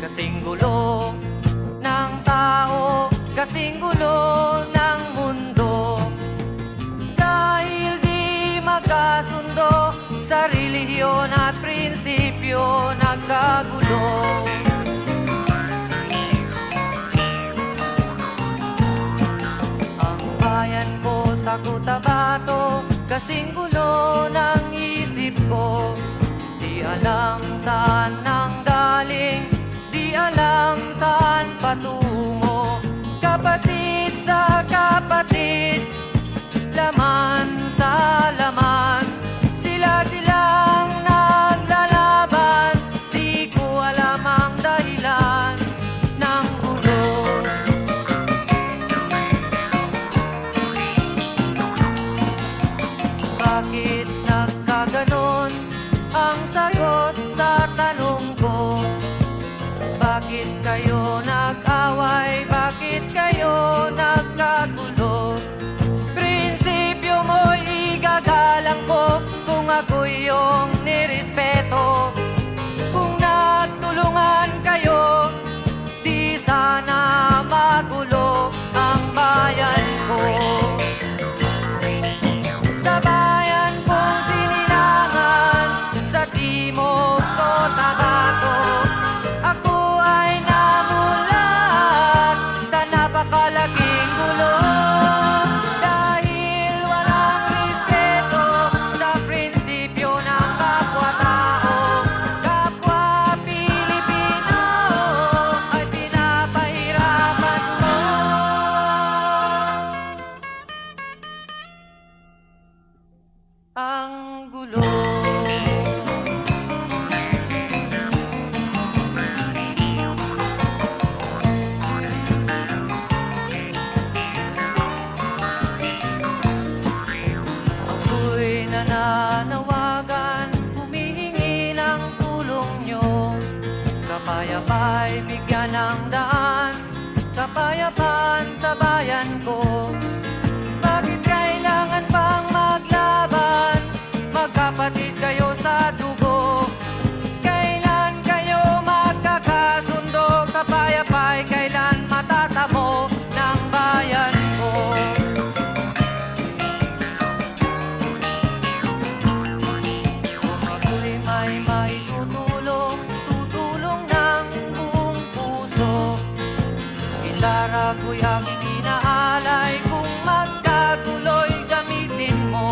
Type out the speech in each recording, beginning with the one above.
Kasing gulo ng tao, kasing gulo ng mundo. Dahil di magkasundo sa relihiyon at prinsipyo, nagkagulo. Ang bayan ko sa Cotabato, kasing gulo ng isip ko. Di alam saan nang galing, di alam saan patungo. Kapatid sa kapatid, laman sa laman, sila-silang naglalaban. Di ko alam ang dahilan ng gulo. Bakit nagkaganon ang sagot sa tanong ko? Bakit kayo nag-away? Bakit kayo nagkagulo? Prinsipyo mo'y igagalang ko kung ako'y iyong nirespeto. Kung nagtulungan kayo, di sana magulo ang bayan ko. Sa bayan kong sinilangan, sa timog Cotabato, ako ay namulat sa napakalaking gulo. Dahil walang respeto sa prinsipyo ng kapwa-tao, kapwa Pilipino ay pinapahirapan mo. Ang gulo. Ako'y nananawagan, humihingi ng tulong nyo. Kapayapa'y bigyan ng daan, kapayapaan sa bayan ko. Bakit kailangan pang maglaban? Magkapatid kayo sa dugo. Kailan kayo magkakasundo? Kapayapa'y kailan matatamo ng bayan ko? Kung ako'y may maitutulong, tutulong ng buong puso. Ilara ko'y aking inaalay, kung magkagulo'y gamitin mo.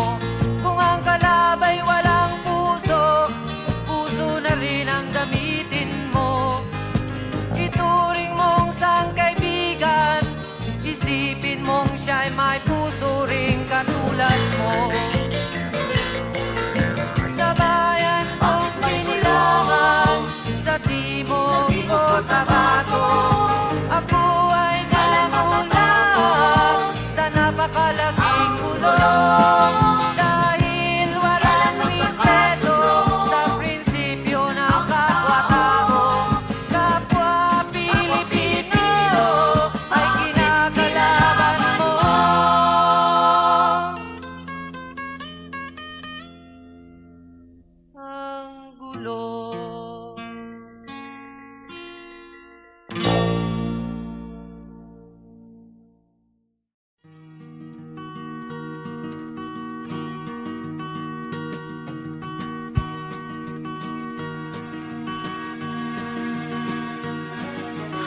dulo.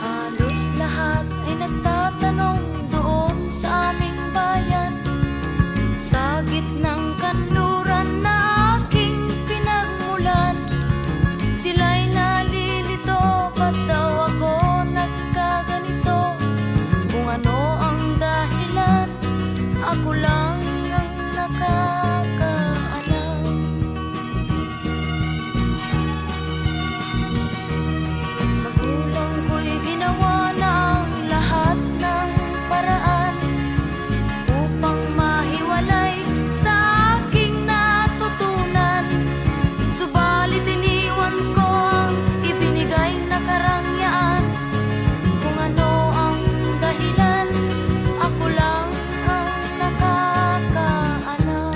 Halos lahat ay nagtatanong doon sa aming bayan, sa gitnang kanluran na aking pinagmulan. Sila'y nalilito, ba't daw ako nagkaganito? Kung ano ang dahilan, ako lang ang nakakaalam. Magulang ko'y ginawa na ang lahat ng paraan upang mahiwalay sa aking natutunan. Subalit iniwan ko ang ibinigay na karangyaan. Kung ano ang dahilan, ako lang ang nakakaalam.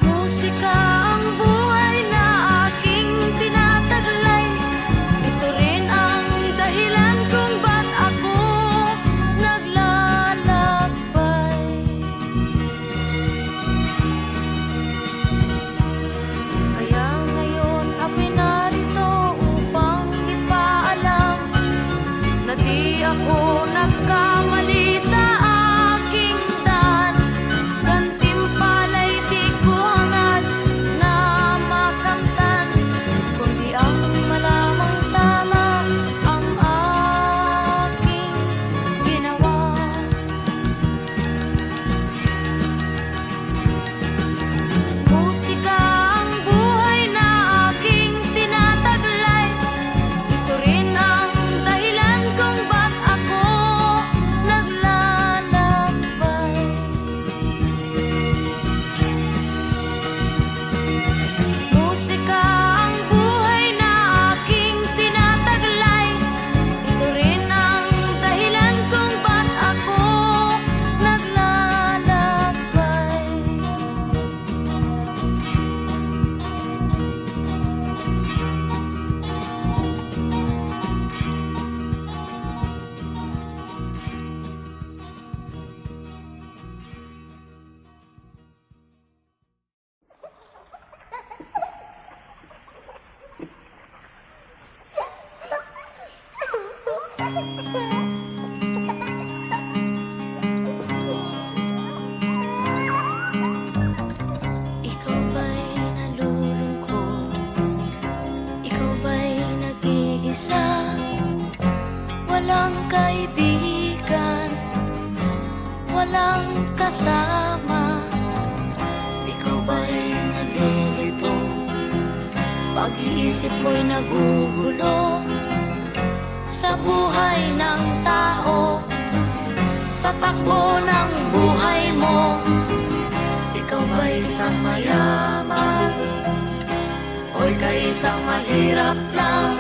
Musika ang buhay na aking tinataglay. Ito rin ang dahilan kung ba't ako naglalakbay. Kaya ngayon ako'y narito upang ipaalam na di ako nagkamali sa aking daan. Gantimpala'y di ko hangad na makamtan, kundi ang malamang tama ang aking ginawa. Musika ang buhay na aking tinataglay. Ito rin ang dahilan kung ba't ako naglalakbay. Musika ang buhay na aking tinataglay. Ito rin ang dahilan kung ba't ako naglalakbay. Ikaw ba'y nalulungkot? Ikaw ba'y nag-iisa? Walang kaibigan, walang kasama. Ikaw ba'y nalilito? Pag-iisip mo'y nagugulo sa buhay ng tao, sa takbo ng buhay mo. Ikaw ba'y isang mayaman o ika'y isang mahirap lang?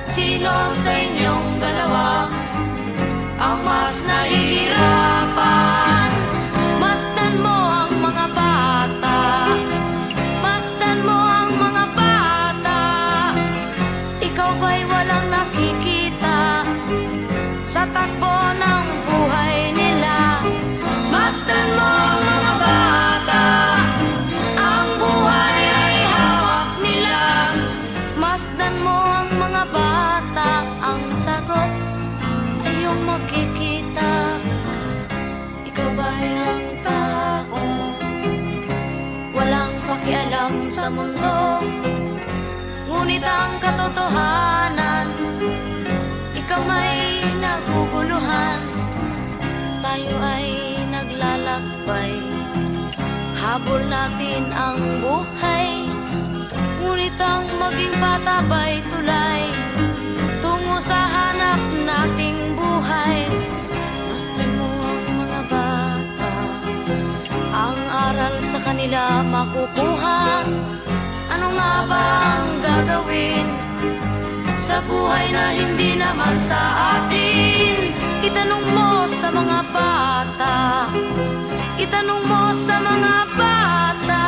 Sino sa inyong dalawa ang mas nahihirapan? Masdan mo ang mga bata, masdan mo ang mga bata. Ikaw ba'y walang nakikita sa takbo ng buhay nila? Masdan mo ang mga bata, ang buhay ay hawak nila. Masdan mo ang mga bata, ang sagot ay iyong makikita. Ikaw ba'y ang tao, walang pakialam sa mundo, ngunit ang katotohanan, ikaw may naguguluhan. Tayo ay naglalakbay, habol natin ang buhay, ngunit ang maging bata ba'y tulay tungo sa hanap nating buhay. Masdan mo ang mga bata, ang aral sa kanila makukuha. Ano nga ba ang gagawin sa buhay na hindi naman sa atin? Itanong mo sa sa mga bata, itanong mo sa mga bata,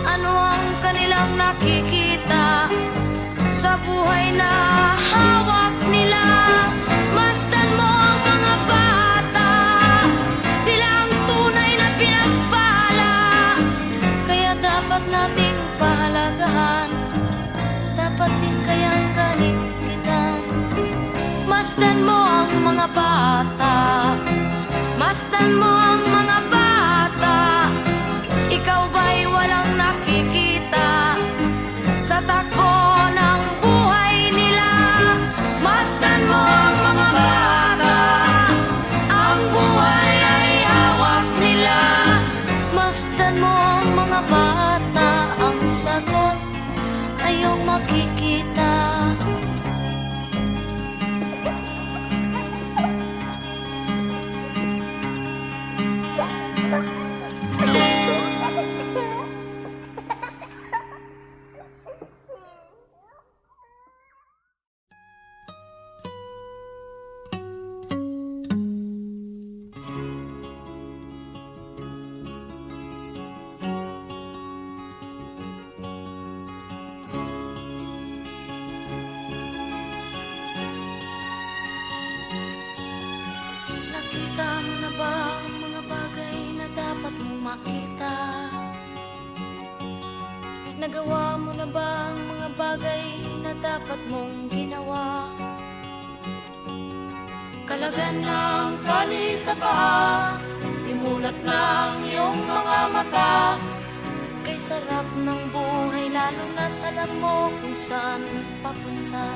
ano ang kanilang nakikita sa buhay na hawak nila. Masdan mo ang mga bata, sila ang tunay na pinagpala, kaya dapat nating pahalagahan, dapat din kayang kanikitan. Masdan mo ang mga bata, masdan mo ang mga bata, ikaw ba'y walang nakikita sa takbo ng buhay nila? Masdan mo ang mga bata, ang buhay ay hawak nila. Masdan mo ang mga bata, ang sagot ay iyong makikita. Nakita mo na ba ang mga bagay na dapat mong makita? Nagawa mo na ba ang mga bagay na dapat mong ginawa? Kalagan ng tali sa paa, imulat ng iyong mga mata, kay sarap ng buhay lalo na't alam mo kung saan papunta.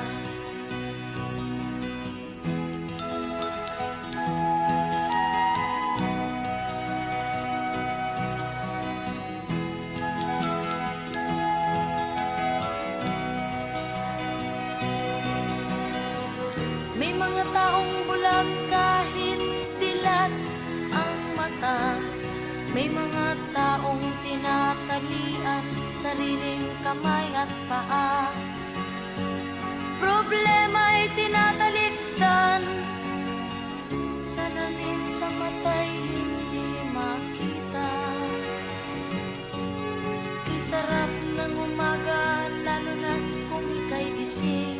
May mga taong bulag kahit dilat ang mata, may mga taong tinatalian sariling kamay at paa. Problema'y tinatalikdan, salamin sa mata'y hindi makita. Kay sarap ng umaga lalo na kung ika'y gising,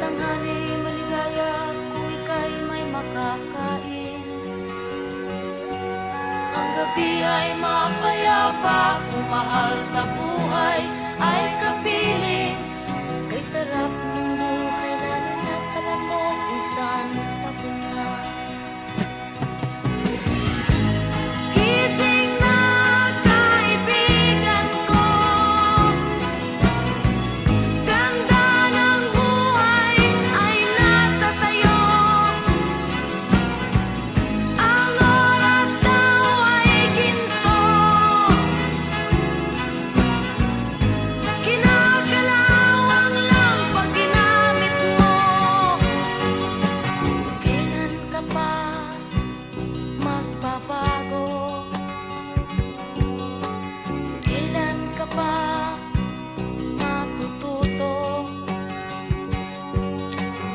tanghali maligaya kung ika'y may makakain. Ang gabi ay mapayapa kung mahal sa buhay ay kapiling. Kay sarap ng buhay lalo na't alam mo kung saan papunta. Gising na kaibigan ko, ganda ng buhay ay nasa sayo. Ang oras daw ay ginto, kinakalawang lang pag ginamit mo. Kailan ka pa magbabago? Kailan ka pa matututo?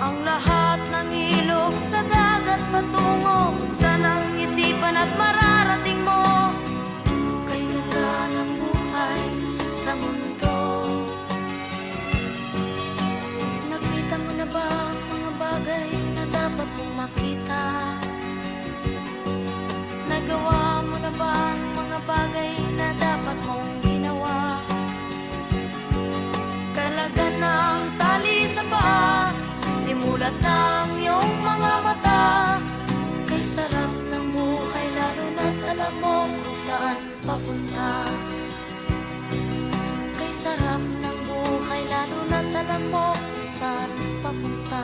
Ang lahat ng ilog sa dagat patungo sa nang isipan at mararating mo. Kay ganda ng buhay sa mundo. Nakita mo na ba ang mga bagay na dapat mong makita? Nagawa mo na ba ang mga bagay na dapat mong ginawa? Kalagan ng tali sa paa, imulat ng iyong mga mata, kay sarap ng buhay lalo na't alam mo kung saan papunta. Kay sarap ng buhay lalo na't alam mo kung saan papunta.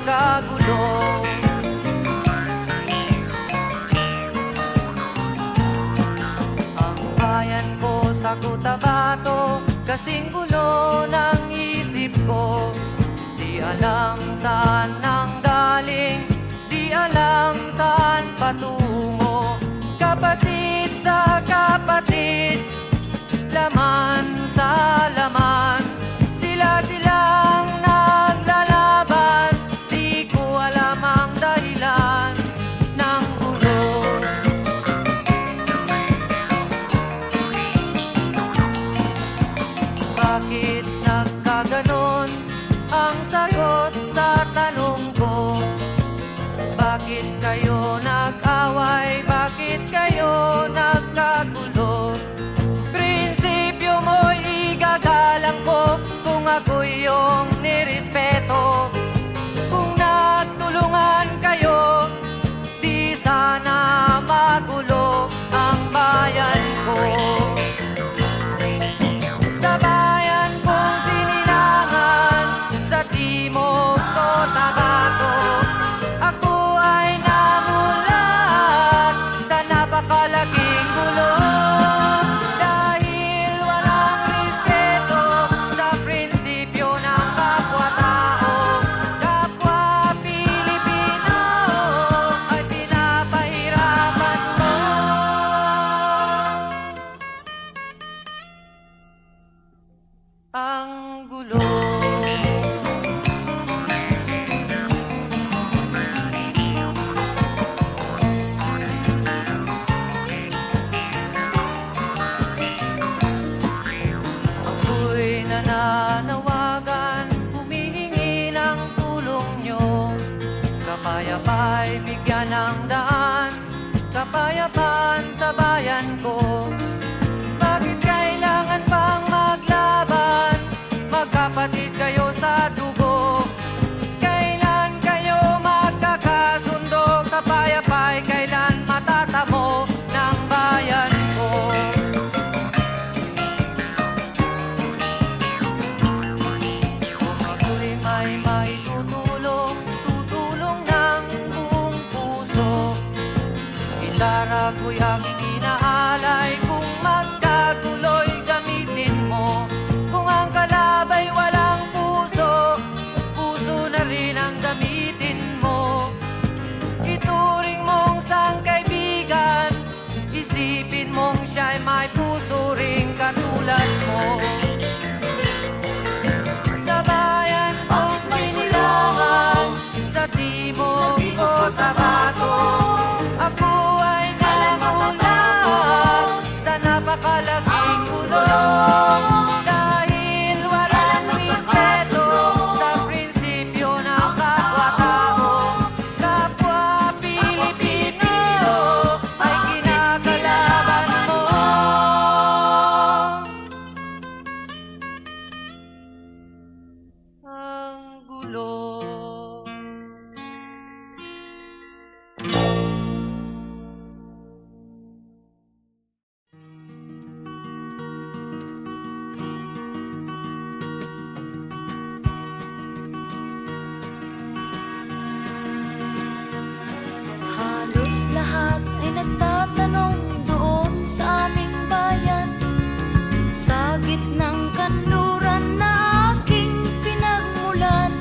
nagkagulo. Ang bayan ko sa Cotabato, kasing gulo ng isip ko. Di alam saan nang galing, di alam saan patungo. Kapatid sa kapatid, laman sa laman, sila-silang naglalaban. Di ko alam ang dahilan ng gulo. Bakit nagkaganon ang sagot sa tanong ko? Bakit kayo nag-away? Bakit kayo nagkagulo? Prinsipyo mo'y igagalang ko kung ako'y iyong nirespeto. Kung nagtulungan kayo, di sana magulo ang bayan ko. Sa bayan kong sinilangan, sa Timog Cotabato, ako ay namulat sa napakalaking gulo. Dahil walang respeto sa prinsipyo ng kapwa-tao, kapwa Pilipino ay pinapahirapan mo. Ang gulo. Ako'y nananawagan, humihingi ng tulong nyo. Kapayapa'y bigyan ng daan, kapayapaan sa bayan ko. Bakit kailangan pang maglaban? Magkapatid kayo sa dugo. Kailan kayo magkakasundo? Kapayapa'y kailan matatamo ng bayan ko? Kung ako'y may maitutulong, tutulong ng buong puso. Gitara ko'y aking inaalay, kung magkatuloy gamitin mo. Kung ang kalabay walang puso, puso na rin ang gamitin mo. Ituring mong sangkaibigan, isipin mong siya'y may puso ring katulad mo. Sa bayan kong sinilangan, sa Timog Cotabato, ako ay namulat sa napakalaking gulo. Dahil walang respeto sa prinsipyo ng kapwa-tao, kapwa Pilipino ay kinakalaban mo. Ang gulo. Halos lahat ay nagtatanong doon sa aming bayan. Sa gitnang kanluran na aking pinagmulan,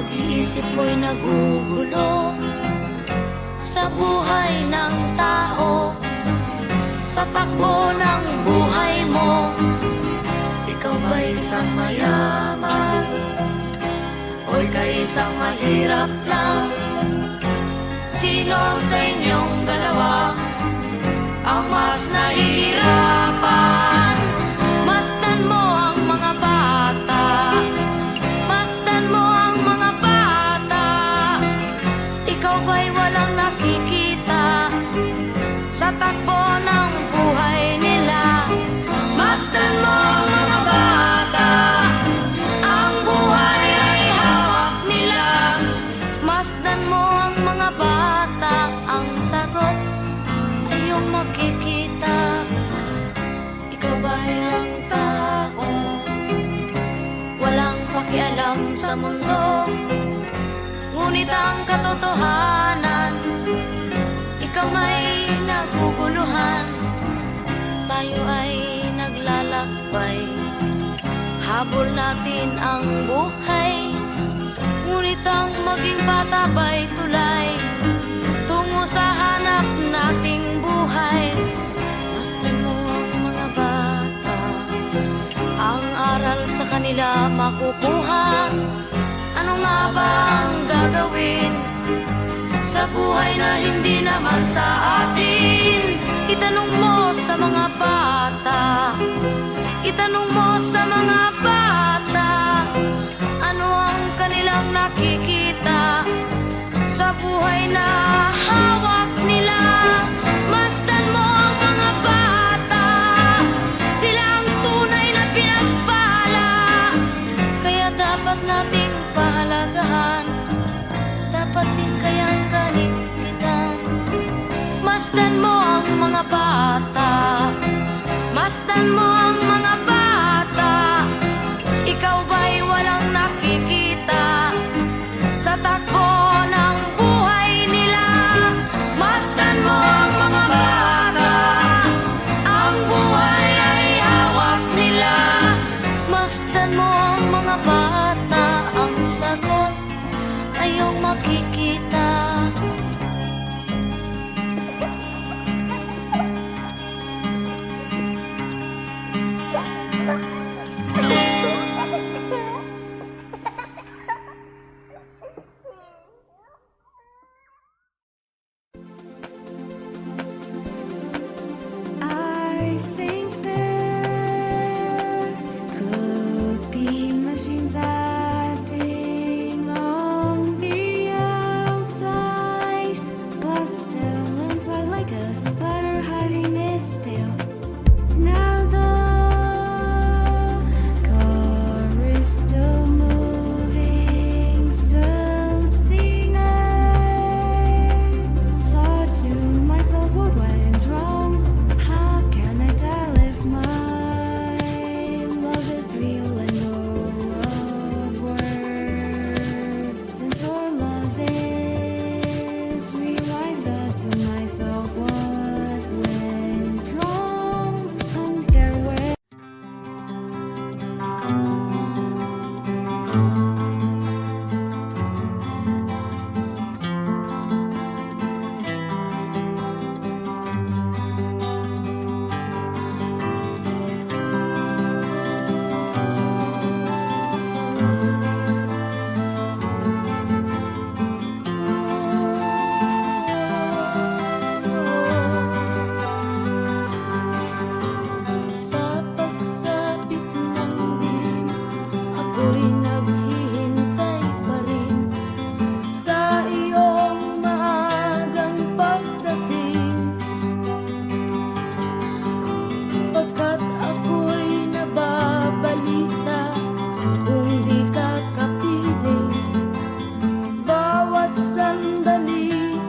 pag-iisip mo'y nagugulo sa buhay ng tao, sa takbo ng buhay mo. Ikaw ba'y isang mayaman o ika'y isang mahirap lang? Sino sa inyong dalawa ang mas nahihirapan? Masdan mo ang mga bata, masdan mo ang mga bata. Ikaw ba'y walang nakikita sa takbo ng buhay nila? Masdan mo ang mga bata, ang buhay ay hawak nila. Masdan mo ang mga bata, ang sagot ay iyong makikita. Ikaw ba'y ang tao, walang pakialam sa mundo, ngunit ang katotohanan, ikaw ay naguguluhan. Tayo ay naglalakbay, habol natin ang buhay, ngunit ang maging bata ba'y tulay tungo sa hanap nating buhay. Masdan mo ang mga bata, ang aral sa kanila makukuha. Ano nga ba ang gagawin sa buhay na hindi naman sa atin? Itanong mo sa mga bata, itanong mo sa mga bata, ano ang kanilang nakikita sa buhay na hawak nila. Masdan mo ang mga bata, sila ang tunay na pinagpala, kaya dapat nating pahalagahan, dapat din kayang kalimitan. Masdan mo ang mga bata, masdan mo ang mga bata. Ikaw ba'y walang nakikita sa takbo ng buhay nila? Masdan mo ang mga bata, ang buhay ay hawak nila. Masdan mo ang mga bata, ang sagot ay iyong makikita. I think there could be machines acting on the outside, but still inside like a spider hiding its tail. Now the car is still moving, still singing. Thought to myself, what went wrong? How can I tell if my love is real and no of words? Since our love is real, I thought to myself, what went wrong? And there were sa pagsapit ng dilim, ako'y naghihintay pa rin sa iyong maagang pagdating. Pagkat ako'y nababalisa kung di ka kapiling. Bawat sandali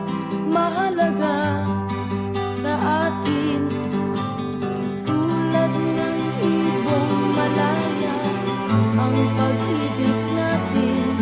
mahalaga sa atin, tulad ng ibong malalim.